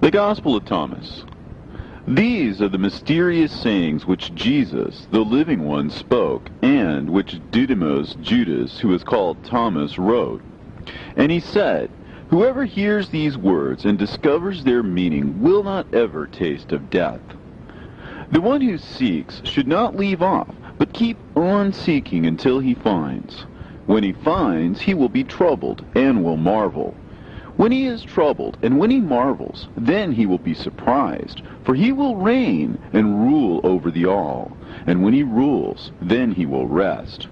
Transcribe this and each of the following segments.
The Gospel of Thomas. These are the mysterious sayings which Jesus, the living one, spoke, and which Didymos Judas, who is called Thomas, wrote. And he said, Whoever hears these words and discovers their meaning will not ever taste of death. The one who seeks should not leave off, but keep on seeking until he finds. When he finds, he will be troubled and will marvel. When he is troubled and when he marvels, then he will be surprised, for he will reign and rule over the all. And when he rules, then he will rest.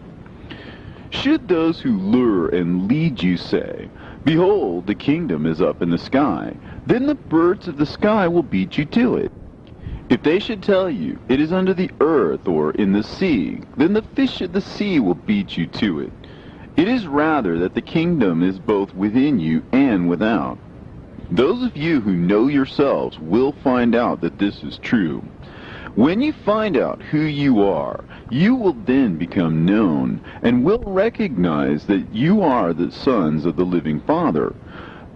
Should those who lure and lead you say, Behold, the kingdom is up in the sky, then the birds of the sky will beat you to it. If they should tell you, It is under the earth or in the sea, then the fish of the sea will beat you to it. It is rather that the kingdom is both within you and without. Those of you who know yourselves will find out that this is true. When you find out who you are, you will then become known, and will recognize that you are the sons of the living Father.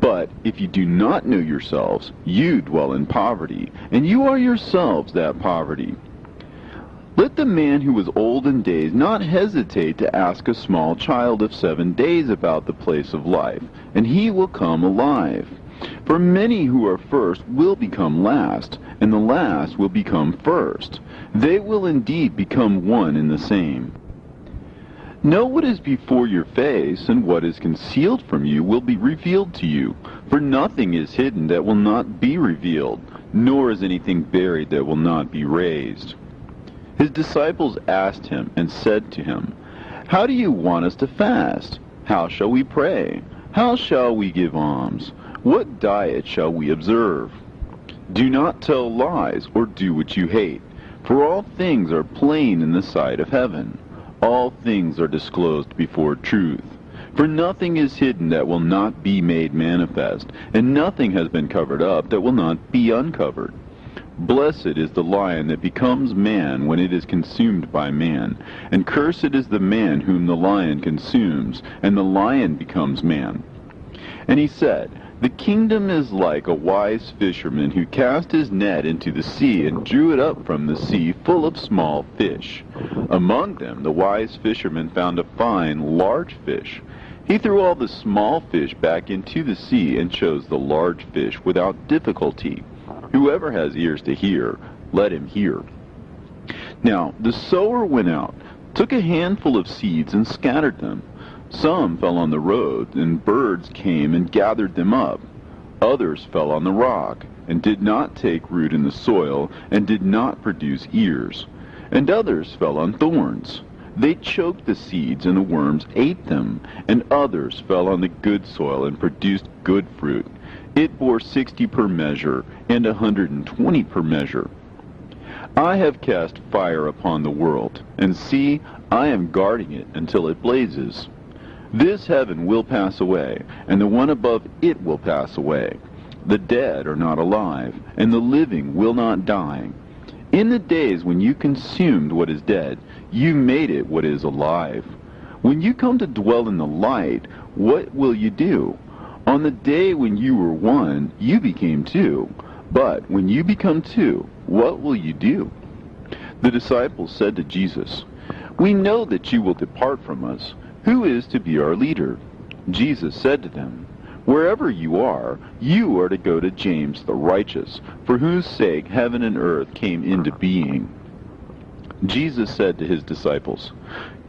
But if you do not know yourselves, you dwell in poverty, and you are yourselves that poverty. Let the man who is old in days not hesitate to ask a small child of 7 days about the place of life, and he will come alive. For many who are first will become last, and the last will become first. They will indeed become one and the same. Know what is before your face, and what is concealed from you will be revealed to you. For nothing is hidden that will not be revealed, nor is anything buried that will not be raised. His disciples asked him and said to him, How do you want us to fast? How shall we pray? How shall we give alms? What diet shall we observe? Do not tell lies or do what you hate, for all things are plain in the sight of heaven. All things are disclosed before truth. For nothing is hidden that will not be made manifest, and nothing has been covered up that will not be uncovered. Blessed is the lion that becomes man when it is consumed by man, and cursed is the man whom the lion consumes, and the lion becomes man. And he said, The kingdom is like a wise fisherman who cast his net into the sea and drew it up from the sea full of small fish. Among them the wise fisherman found a fine, large fish. He threw all the small fish back into the sea and chose the large fish without difficulty. Whoever has ears to hear, let him hear. Now the sower went out, took a handful of seeds and scattered them. Some fell on the road, and birds came and gathered them up. Others fell on the rock, and did not take root in the soil, and did not produce ears. And others fell on thorns. They choked the seeds, and the worms ate them. And others fell on the good soil, and produced good fruit. It bore 60 per measure, and 120 per measure. I have cast fire upon the world, and see, I am guarding it until it blazes. This heaven will pass away, and the one above it will pass away. The dead are not alive, and the living will not die. In the days when you consumed what is dead, you made it what is alive. When you come to dwell in the light, what will you do? On the day when you were one, you became two. But when you become two, what will you do? The disciples said to Jesus, We know that you will depart from us. Who is to be our leader? Jesus said to them, Wherever you are to go to James the righteous, for whose sake heaven and earth came into being. Jesus said to his disciples,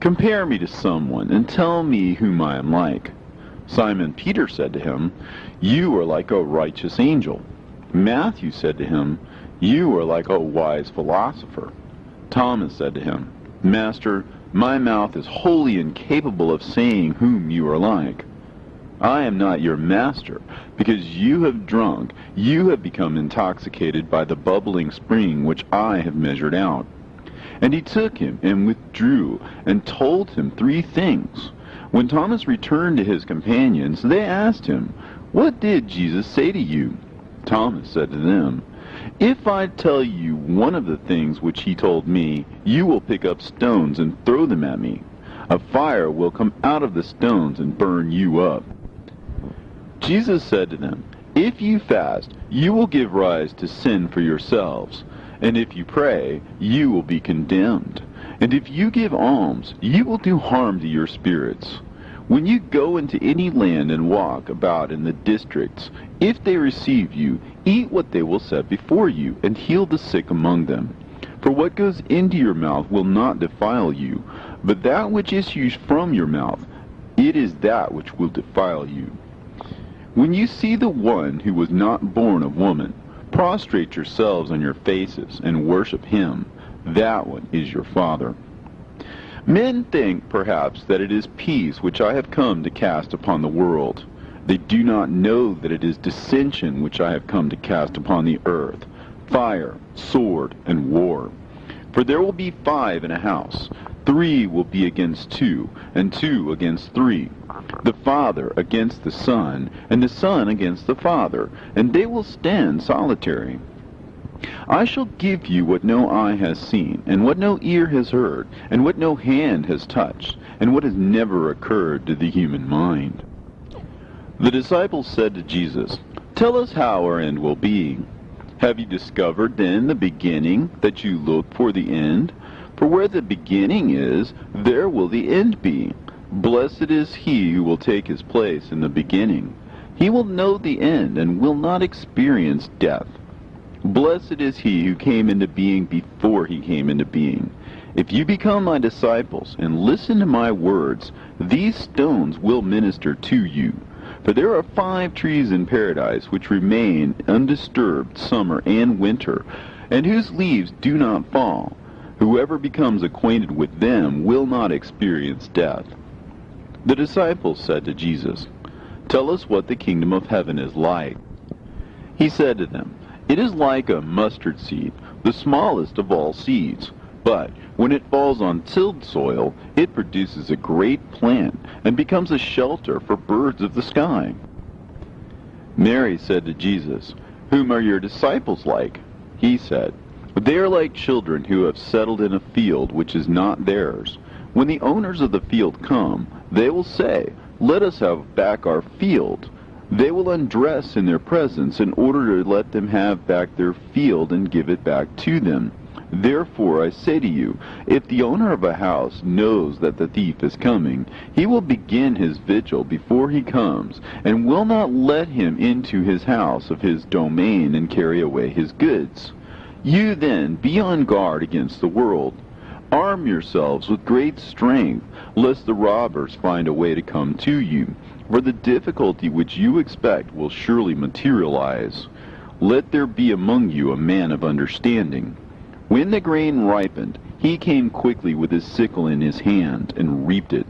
Compare me to someone, and tell me whom I am like. Simon Peter said to him, You are like a righteous angel. Matthew said to him, You are like a wise philosopher. Thomas said to him, Master, my mouth is wholly incapable of saying whom you are like. I am not your master, because you have drunk, you have become intoxicated by the bubbling spring which I have measured out. And he took him and withdrew, and told him 3 things. When Thomas returned to his companions, they asked him, What did Jesus say to you? Thomas said to them, If I tell you one of the things which he told me, you will pick up stones and throw them at me. A fire will come out of the stones and burn you up. Jesus said to them, If you fast, you will give rise to sin for yourselves. And if you pray, you will be condemned. And if you give alms, you will do harm to your spirits. When you go into any land and walk about in the districts, if they receive you, eat what they will set before you, and heal the sick among them. For what goes into your mouth will not defile you, but that which issues from your mouth, it is that which will defile you. When you see the one who was not born of woman, prostrate yourselves on your faces and worship him. That one is your Father. Men think, perhaps, that it is peace which I have come to cast upon the world. They do not know that it is dissension which I have come to cast upon the earth, fire, sword, and war. For there will be 5 in a house, 3 will be against 2, and 2 against 3. The father against the son, and the son against the father, and they will stand solitary. I shall give you what no eye has seen, and what no ear has heard, and what no hand has touched, and what has never occurred to the human mind. The disciples said to Jesus, "Tell us how our end will be. Have you discovered then the beginning, that you look for the end? For where the beginning is, there will the end be. Blessed is he who will take his place in the beginning. He will know the end, and will not experience death. Blessed is he who came into being before he came into being. If you become my disciples and listen to my words, these stones will minister to you. For there are 5 trees in paradise which remain undisturbed summer and winter, and whose leaves do not fall. Whoever becomes acquainted with them will not experience death." The disciples said to Jesus, "Tell us what the kingdom of heaven is like." He said to them, "It is like a mustard seed, the smallest of all seeds. But when it falls on tilled soil, it produces a great plant and becomes a shelter for birds of the sky." Mary said to Jesus, "Whom are your disciples like?" He said, "They are like children who have settled in a field which is not theirs. When the owners of the field come, they will say, 'Let us have back our field.' They will undress in their presence in order to let them have back their field and give it back to them. Therefore I say to you, if the owner of a house knows that the thief is coming, he will begin his vigil before he comes, and will not let him into his house of his domain and carry away his goods. You then be on guard against the world. Arm yourselves with great strength, lest the robbers find a way to come to you. For the difficulty which you expect will surely materialize. Let there be among you a man of understanding." When the grain ripened, he came quickly with his sickle in his hand and reaped it.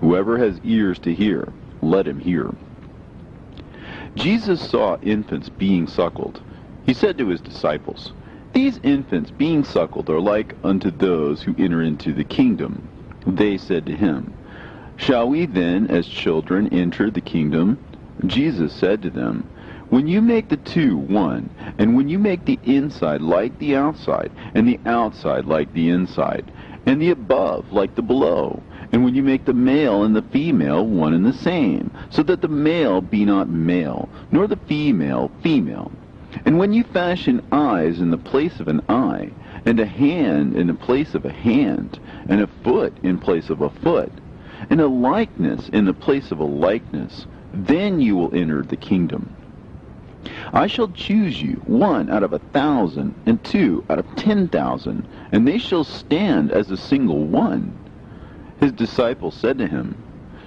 Whoever has ears to hear, let him hear. Jesus saw infants being suckled. He said to his disciples, "These infants being suckled are like unto those who enter into the kingdom." They said to him, "Shall we then as children enter the kingdom?" Jesus said to them, "When you make the 2 one, and when you make the inside like the outside, and the outside like the inside, and the above like the below, and when you make the male and the female one and the same, so that the male be not male, nor the female female, and when you fashion eyes in the place of an eye, and a hand in the place of a hand, and a foot in place of a foot, and a likeness in the place of a likeness, then you will enter the kingdom. I shall choose you 1 out of 1,000, and 2 out of 10,000, and they shall stand as a single one." His disciples said to him,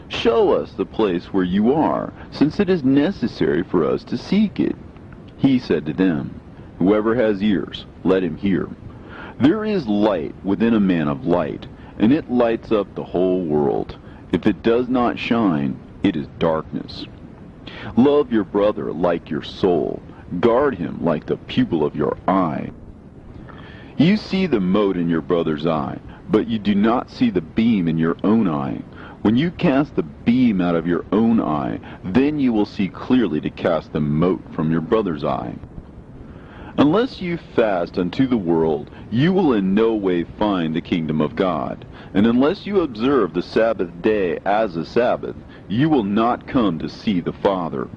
"Show us the place where you are, since it is necessary for us to seek it." He said to them, "Whoever has ears, let him hear. There is light within a man of light, and it lights up the whole world. If it does not shine, it is darkness. Love your brother like your soul. Guard him like the pupil of your eye. You see the mote in your brother's eye, but you do not see the beam in your own eye. When you cast the beam out of your own eye, then you will see clearly to cast the mote from your brother's eye. Unless you fast unto the world, you will in no way find the kingdom of God. And unless you observe the Sabbath day as a Sabbath, you will not come to see the Father.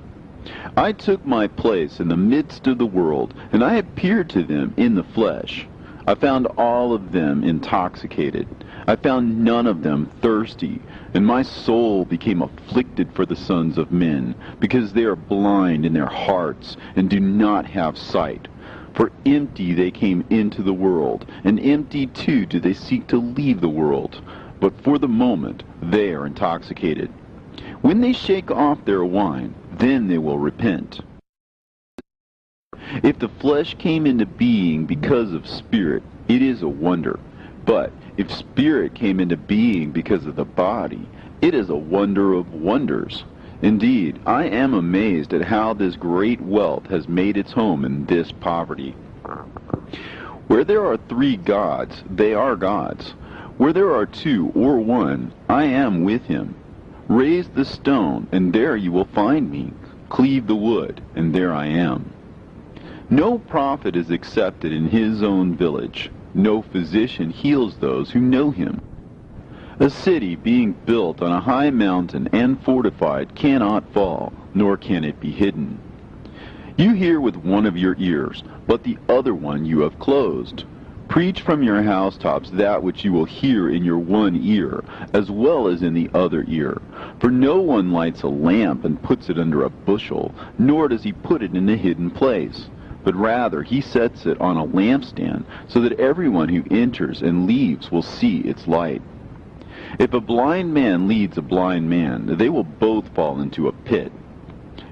I took my place in the midst of the world, and I appeared to them in the flesh. I found all of them intoxicated. I found none of them thirsty, and my soul became afflicted for the sons of men, because they are blind in their hearts, and do not have sight. For empty they came into the world, and empty too do they seek to leave the world. But for the moment they are intoxicated. When they shake off their wine, then they will repent. If the flesh came into being because of spirit, it is a wonder. But if spirit came into being because of the body, it is a wonder of wonders. Indeed, I am amazed at how this great wealth has made its home in this poverty. Where there are 3 gods, they are gods. Where there are 2 or 1, I am with him. Raise the stone, and there you will find me. Cleave the wood, and there I am. No prophet is accepted in his own village. No physician heals those who know him. A city being built on a high mountain and fortified cannot fall, nor can it be hidden. You hear with one of your ears, but the other one you have closed. Preach from your housetops that which you will hear in your one ear, as well as in the other ear. For no one lights a lamp and puts it under a bushel, nor does he put it in a hidden place. But rather he sets it on a lampstand, so that everyone who enters and leaves will see its light. If a blind man leads a blind man, they will both fall into a pit.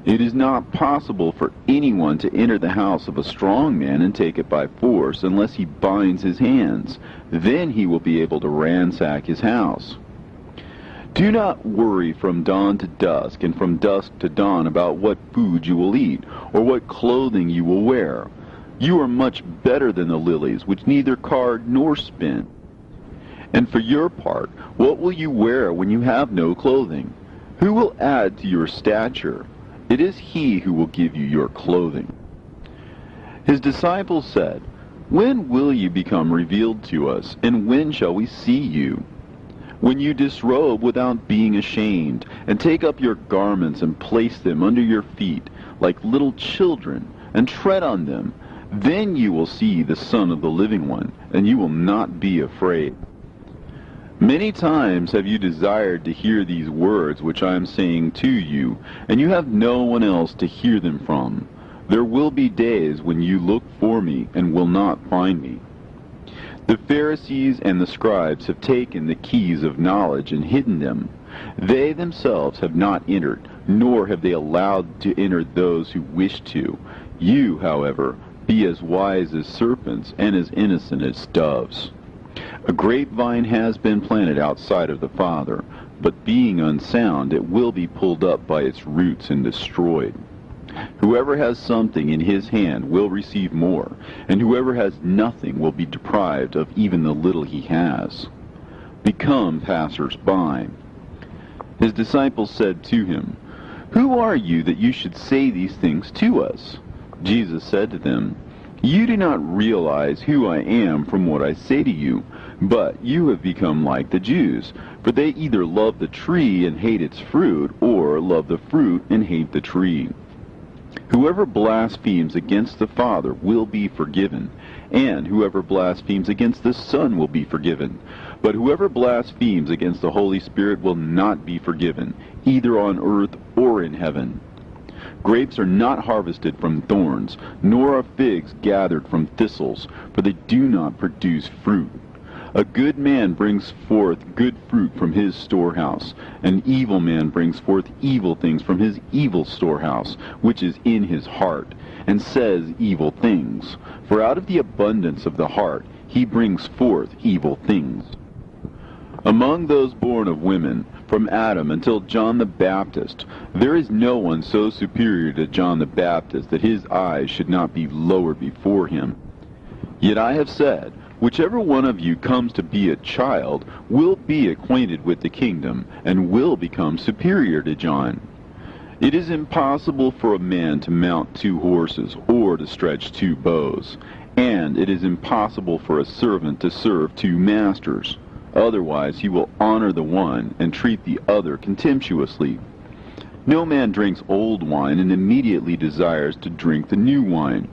It is not possible for anyone to enter the house of a strong man and take it by force unless he binds his hands. Then he will be able to ransack his house. Do not worry from dawn to dusk and from dusk to dawn about what food you will eat or what clothing you will wear. You are much better than the lilies, which neither card nor spin. And for your part, what will you wear when you have no clothing? Who will add to your stature? It is he who will give you your clothing. His disciples said, When will you become revealed to us, and when shall we see you? When you disrobe without being ashamed, and take up your garments and place them under your feet, like little children, and tread on them, then you will see the Son of the Living One, and you will not be afraid. Many times have you desired to hear these words which I am saying to you, and you have no one else to hear them from. There will be days when you look for me and will not find me. The Pharisees and the scribes have taken the keys of knowledge and hidden them. They themselves have not entered, nor have they allowed to enter those who wish to. You, however, be as wise as serpents and as innocent as doves. A grapevine has been planted outside of the Father, but being unsound, it will be pulled up by its roots and destroyed. Whoever has something in his hand will receive more, and whoever has nothing will be deprived of even the little he has. Become passers-by. His disciples said to him, Who are you that you should say these things to us? Jesus said to them, You do not realize who I am from what I say to you, but you have become like the Jews, for they either love the tree and hate its fruit, or love the fruit and hate the tree. Whoever blasphemes against the Father will be forgiven, and whoever blasphemes against the Son will be forgiven. But whoever blasphemes against the Holy Spirit will not be forgiven, either on earth or in heaven. Grapes are not harvested from thorns, nor are figs gathered from thistles, for they do not produce fruit. A good man brings forth good fruit from his storehouse. An evil man brings forth evil things from his evil storehouse, which is in his heart, and says evil things. For out of the abundance of the heart he brings forth evil things. Among those born of women, from Adam until John the Baptist, there is no one so superior to John the Baptist that his eyes should not be lowered before him. Yet I have said, whichever one of you comes to be a child will be acquainted with the kingdom, and will become superior to John. It is impossible for a man to mount 2 horses, or to stretch 2 bows, and it is impossible for a servant to serve 2 masters. Otherwise he will honor the one and treat the other contemptuously. No man drinks old wine and immediately desires to drink the new wine.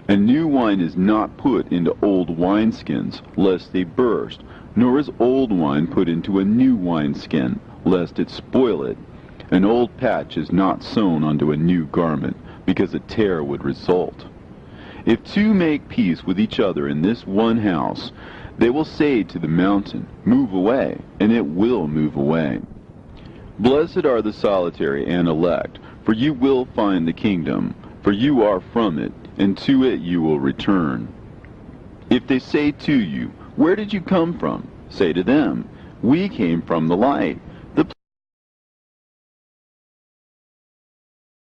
And new wine is not put into old wineskins, lest they burst, nor is old wine put into a new wineskin, lest it spoil it. An old patch is not sewn onto a new garment, because a tear would result. If two make peace with each other in this one house, they will say to the mountain, Move away, and it will move away. Blessed are the solitary and elect, for you will find the kingdom, for you are from it, and to it you will return. If they say to you, Where did you come from? Say to them, We came from the light, the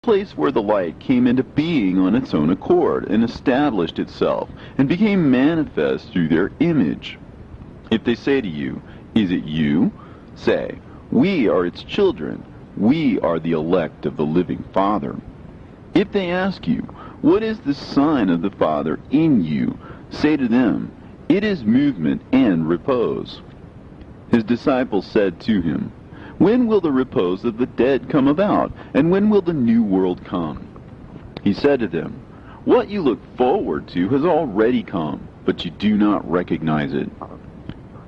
place where the light came into being on its own accord, and established itself, and became manifest through their image. If they say to you, Is it you? Say, We are its children. We are the elect of the living Father. If they ask you, What is the sign of the Father in you? Say to them, It is movement and repose. His disciples said to him, When will the repose of the dead come about, and when will the new world come? He said to them, What you look forward to has already come, but you do not recognize it.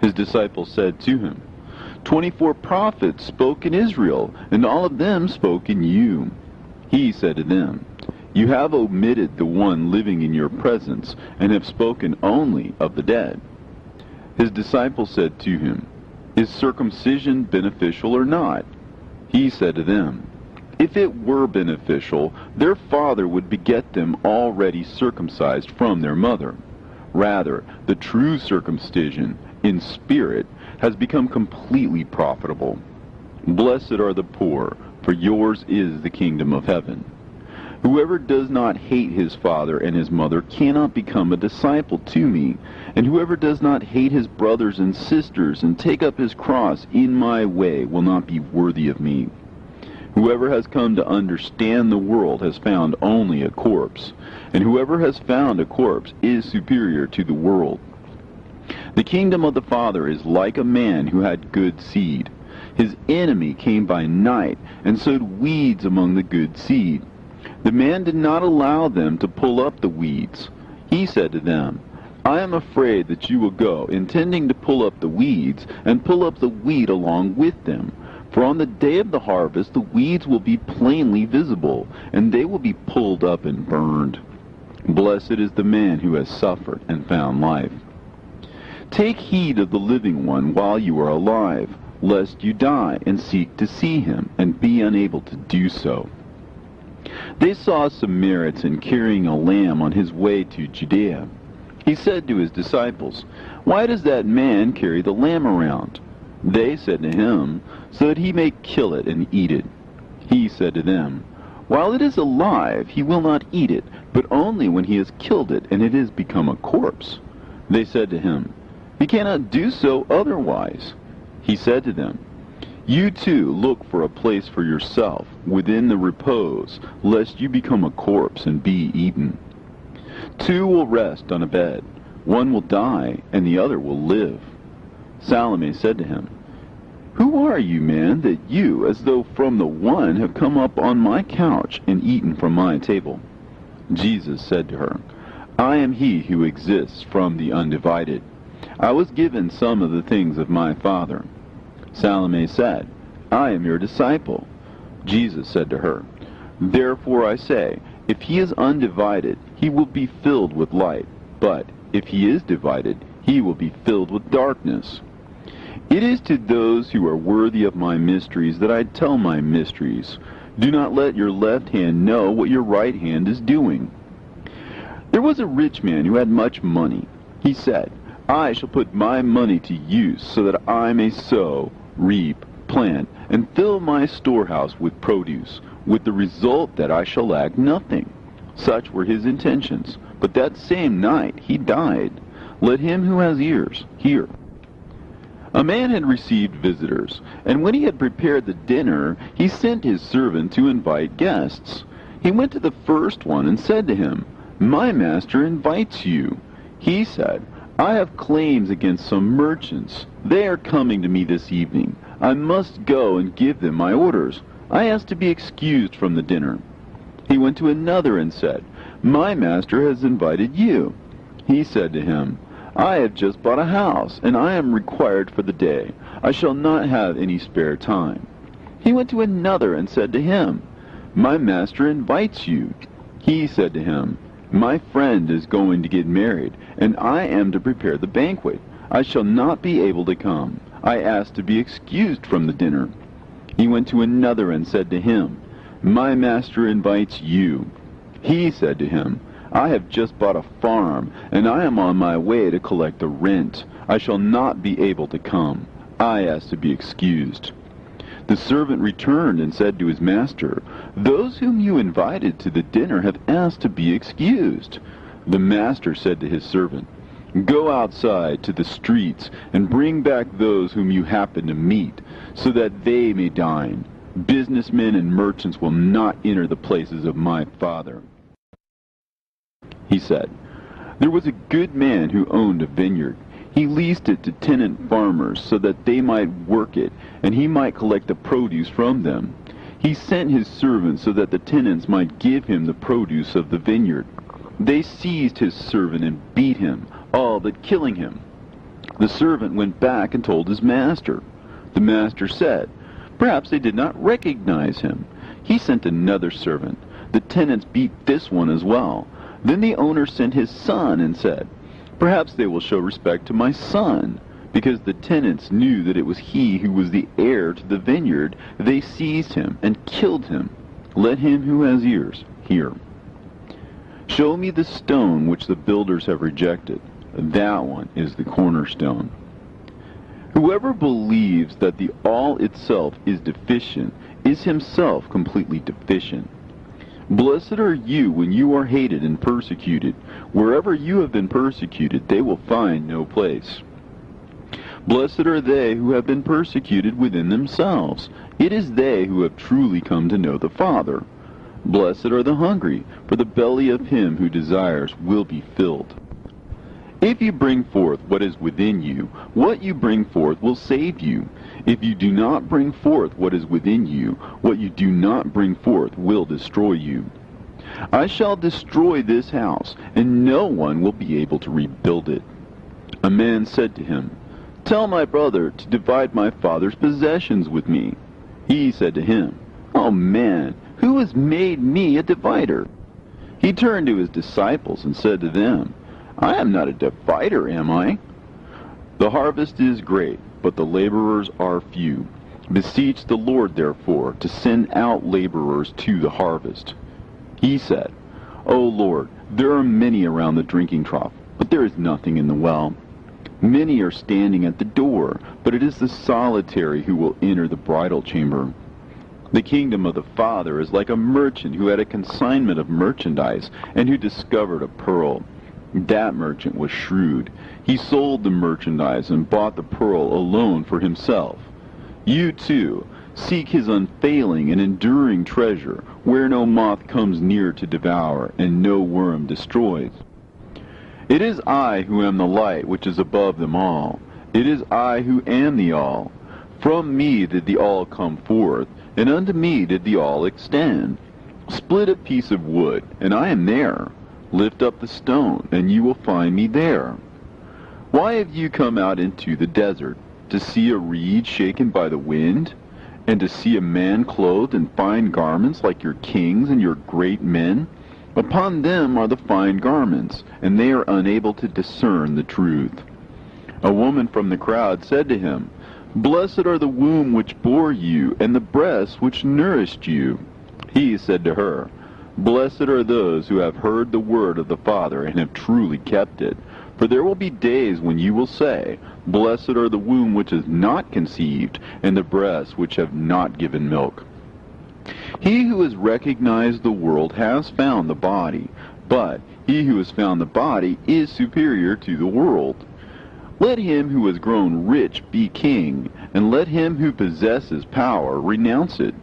His disciples said to him, 24 prophets spoke in Israel, and all of them spoke in you. He said to them, You have omitted the one living in your presence, and have spoken only of the dead. His disciples said to him, Is circumcision beneficial or not? He said to them, If it were beneficial, their father would beget them already circumcised from their mother. Rather, the true circumcision, in spirit, has become completely profitable. Blessed are the poor, for yours is the kingdom of heaven. Whoever does not hate his father and his mother cannot become a disciple to me, and whoever does not hate his brothers and sisters and take up his cross in my way will not be worthy of me. Whoever has come to understand the world has found only a corpse, and whoever has found a corpse is superior to the world. The kingdom of the Father is like a man who had good seed. His enemy came by night and sowed weeds among the good seed. The man did not allow them to pull up the weeds. He said to them, I am afraid that you will go, intending to pull up the weeds, and pull up the wheat along with them. For on the day of the harvest the weeds will be plainly visible, and they will be pulled up and burned. Blessed is the man who has suffered and found life. Take heed of the living one while you are alive, lest you die and seek to see him, and be unable to do so. They saw a Samaritan carrying a lamb on his way to Judea. He said to his disciples, Why does that man carry the lamb around? They said to him, So that he may kill it and eat it. He said to them, While it is alive, he will not eat it, but only when he has killed it and it has become a corpse. They said to him, He cannot do so otherwise. He said to them, You too look for a place for yourself within the repose, lest you become a corpse and be eaten. 2 will rest on a bed, one will die, and the other will live. Salome said to him, Who are you, man, that you, as though from the one, have come up on my couch and eaten from my table? Jesus said to her, I am he who exists from the undivided. I was given some of the things of my Father. Salome said, I am your disciple. Jesus said to her, Therefore I say, if he is undivided, he will be filled with light, but if he is divided, he will be filled with darkness. It is to those who are worthy of my mysteries that I tell my mysteries. Do not let your left hand know what your right hand is doing. There was a rich man who had much money. He said, I shall put my money to use so that I may sow, reap, plant, and fill my storehouse with produce, with the result that I shall lack nothing. Such were his intentions. But that same night he died. Let him who has ears hear. A man had received visitors, and when he had prepared the dinner, he sent his servant to invite guests. He went to the first one and said to him, My master invites you. He said, I have claims against some merchants. They are coming to me this evening. I must go and give them my orders. I asked to be excused from the dinner. He went to another and said, My master has invited you. He said to him, I have just bought a house, and I am required for the day. I shall not have any spare time. He went to another and said to him, My master invites you. He said to him, My friend is going to get married, and I am to prepare the banquet. I shall not be able to come. I asked to be excused from the dinner. He went to another and said to him, My master invites you. He said to him, I have just bought a farm, and I am on my way to collect the rent. I shall not be able to come. I asked to be excused. The servant returned and said to his master, Those whom you invited to the dinner have asked to be excused. The master said to his servant, Go outside to the streets and bring back those whom you happen to meet, so that they may dine. Businessmen and merchants will not enter the places of my Father. He said, There was a good man who owned a vineyard. He leased it to tenant farmers so that they might work it, and he might collect the produce from them. He sent his servants so that the tenants might give him the produce of the vineyard. They seized his servant and beat him, all but killing him. The servant went back and told his master. The master said, Perhaps they did not recognize him. He sent another servant. The tenants beat this one as well. Then the owner sent his son and said, Perhaps they will show respect to my son. Because the tenants knew that it was he who was the heir to the vineyard, they seized him and killed him. Let him who has ears hear. Show me the stone which the builders have rejected. That one is the cornerstone. Whoever believes that the all itself is deficient is himself completely deficient. Blessed are you when you are hated and persecuted. Wherever you have been persecuted, they will find no place. Blessed are they who have been persecuted within themselves. It is they who have truly come to know the Father. Blessed are the hungry, for the belly of him who desires will be filled. If you bring forth what is within you, what you bring forth will save you. If you do not bring forth what is within you, what you do not bring forth will destroy you. I shall destroy this house, and no one will be able to rebuild it. A man said to him, Tell my brother to divide my father's possessions with me. He said to him, Oh man, who has made me a divider? He turned to his disciples and said to them, I am not a divider, am I? The harvest is great, but the laborers are few. Beseech the Lord, therefore, to send out laborers to the harvest. He said, O Lord, there are many around the drinking trough, but there is nothing in the well. Many are standing at the door, but it is the solitary who will enter the bridal chamber. The kingdom of the Father is like a merchant who had a consignment of merchandise and who discovered a pearl. That merchant was shrewd. He sold the merchandise and bought the pearl alone for himself. You too, seek his unfailing and enduring treasure, where no moth comes near to devour and no worm destroys. It is I who am the light which is above them all. It is I who am the all. From me did the all come forth, and unto me did the all extend. Split a piece of wood, and I am there. Lift up the stone, and you will find me there. Why have you come out into the desert? To see a reed shaken by the wind? And to see a man clothed in fine garments like your kings and your great men? Upon them are the fine garments, and they are unable to discern the truth. A woman from the crowd said to him, Blessed are the womb which bore you, and the breasts which nourished you. He said to her, Blessed are those who have heard the word of the Father and have truly kept it. For there will be days when you will say, Blessed are the womb which is not conceived, and the breasts which have not given milk. He who has recognized the world has found the body, but he who has found the body is superior to the world. Let him who has grown rich be king, and let him who possesses power renounce it.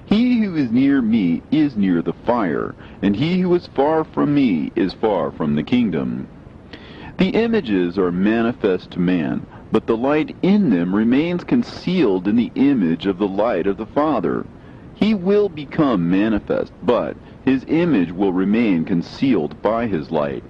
He who is near me is near the fire, and he who is far from me is far from the kingdom. The images are manifest to man, but the light in them remains concealed in the image of the light of the Father. He will become manifest, but his image will remain concealed by his light.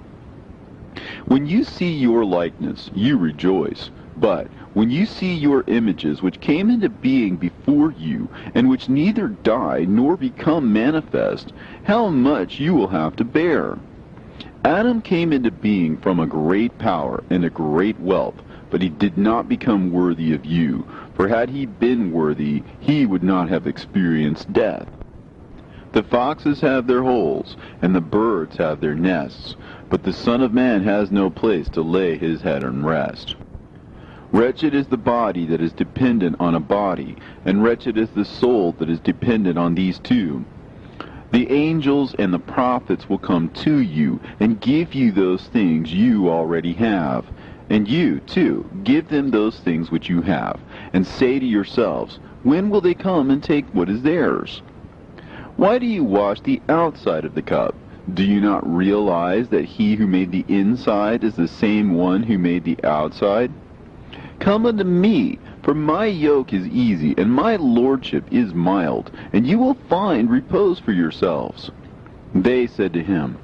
When you see your likeness, you rejoice. But when you see your images which came into being before you, and which neither die nor become manifest, how much you will have to bear. Adam came into being from a great power and a great wealth, but he did not become worthy of you, for had he been worthy, he would not have experienced death. The foxes have their holes, and the birds have their nests, but the Son of Man has no place to lay his head and rest. Wretched is the body that is dependent on a body, and wretched is the soul that is dependent on these two. The angels and the prophets will come to you and give you those things you already have. And you, too, give them those things which you have, and say to yourselves, when will they come and take what is theirs? Why do you wash the outside of the cup? Do you not realize that he who made the inside is the same one who made the outside? Come unto me, for my yoke is easy, and my lordship is mild, and you will find repose for yourselves. They said to him,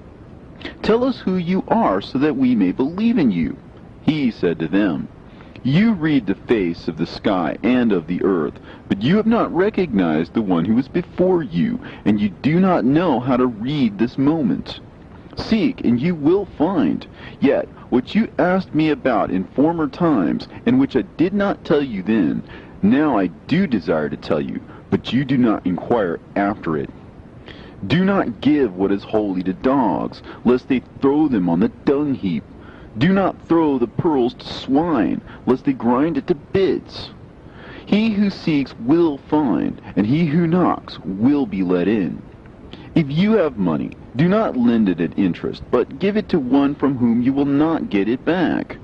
Tell us who you are, so that we may believe in you. He said to them, You read the face of the sky and of the earth, but you have not recognized the one who is before you, and you do not know how to read this moment. Seek, and you will find. Yet, what you asked me about in former times, and which I did not tell you then, now I do desire to tell you, but you do not inquire after it. Do not give what is holy to dogs, lest they throw them on the dung heap. Do not throw the pearls to swine, lest they grind it to bits. He who seeks will find, and he who knocks will be let in. If you have money, do not lend it at interest, but give it to one from whom you will not get it back.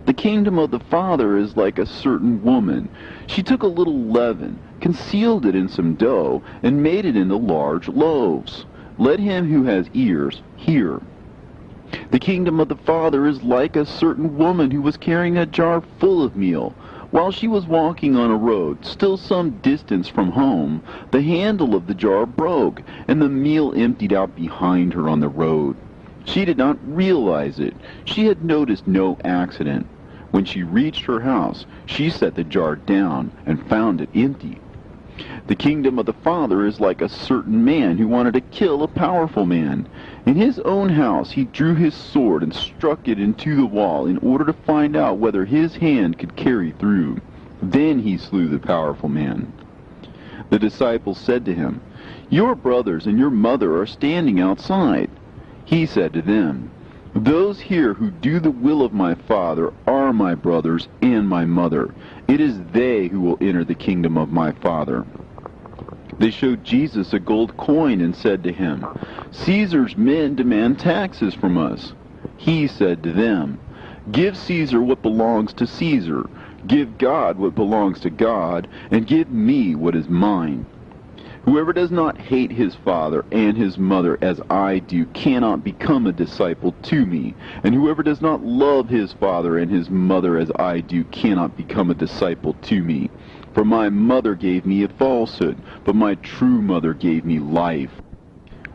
The kingdom of the Father is like a certain woman. She took a little leaven, concealed it in some dough, and made it into large loaves. Let him who has ears hear. The kingdom of the Father is like a certain woman who was carrying a jar full of meal. While she was walking on a road, still some distance from home, the handle of the jar broke, and the meal emptied out behind her on the road. She did not realize it. She had noticed no accident. When she reached her house, she set the jar down and found it empty. The kingdom of the Father is like a certain man who wanted to kill a powerful man. In his own house he drew his sword and struck it into the wall in order to find out whether his hand could carry through. Then he slew the powerful man. The disciples said to him, Your brothers and your mother are standing outside. He said to them, Those here who do the will of my Father are my brothers and my mother. It is they who will enter the kingdom of my Father. They showed Jesus a gold coin and said to him, Caesar's men demand taxes from us. He said to them, Give Caesar what belongs to Caesar. Give God what belongs to God, and give me what is mine. Whoever does not hate his father and his mother as I do cannot become a disciple to me, and whoever does not love his father and his mother as I do cannot become a disciple to me. For my mother gave me a falsehood, but my true mother gave me life.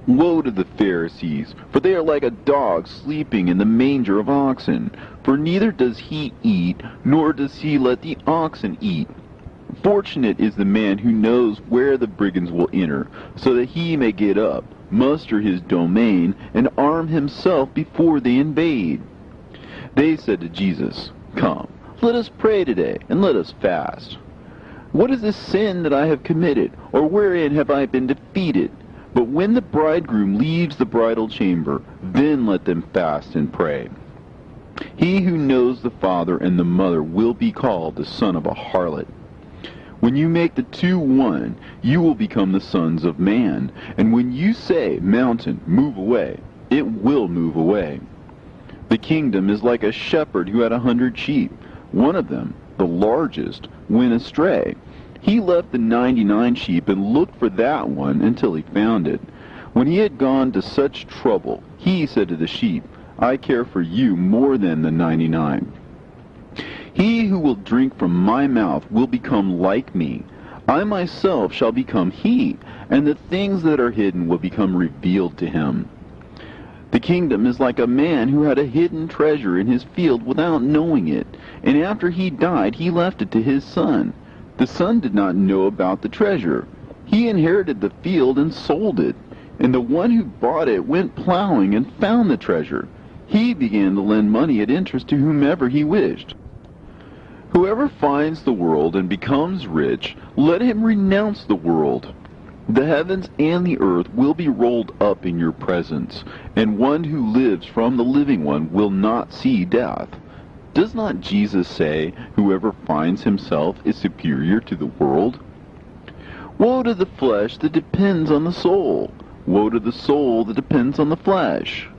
Woe to the Pharisees, for they are like a dog sleeping in the manger of oxen. For neither does he eat, nor does he let the oxen eat. Fortunate is the man who knows where the brigands will enter, so that he may get up, muster his domain, and arm himself before they invade. They said to Jesus, Come, let us pray today, and let us fast. What is the sin that I have committed, or wherein have I been defeated? But when the bridegroom leaves the bridal chamber, then let them fast and pray. He who knows the father and the mother will be called the son of a harlot. When you make the two one, you will become the sons of man. And when you say, Mountain, move away, it will move away. The kingdom is like a shepherd who had 100 sheep. One of them, the largest, went astray. He left the 99 sheep and looked for that one until he found it. When he had gone to such trouble, he said to the sheep, I care for you more than the 99. He who will drink from my mouth will become like me. I myself shall become he, and the things that are hidden will become revealed to him. The kingdom is like a man who had a hidden treasure in his field without knowing it, and after he died he left it to his son. The son did not know about the treasure. He inherited the field and sold it, and the one who bought it went plowing and found the treasure. He began to lend money at interest to whomever he wished. Whoever finds the world and becomes rich, let him renounce the world. The heavens and the earth will be rolled up in your presence, and one who lives from the living one will not see death. Does not Jesus say, whoever finds himself is superior to the world? Woe to the flesh that depends on the soul! Woe to the soul that depends on the flesh!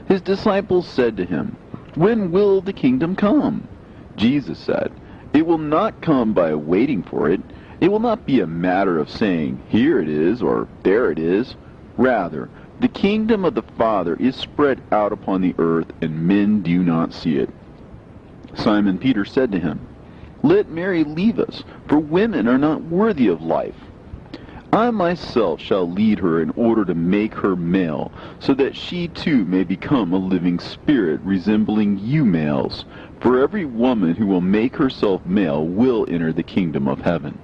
His disciples said to him, When will the kingdom come? Jesus said, It will not come by waiting for it. It will not be a matter of saying, Here it is, or there it is. Rather, the kingdom of the Father is spread out upon the earth, and men do not see it. Simon Peter said to him, Let Mary leave us, for women are not worthy of life. I myself shall lead her in order to make her male, so that she too may become a living spirit resembling you males. For every woman who will make herself male will enter the kingdom of heaven.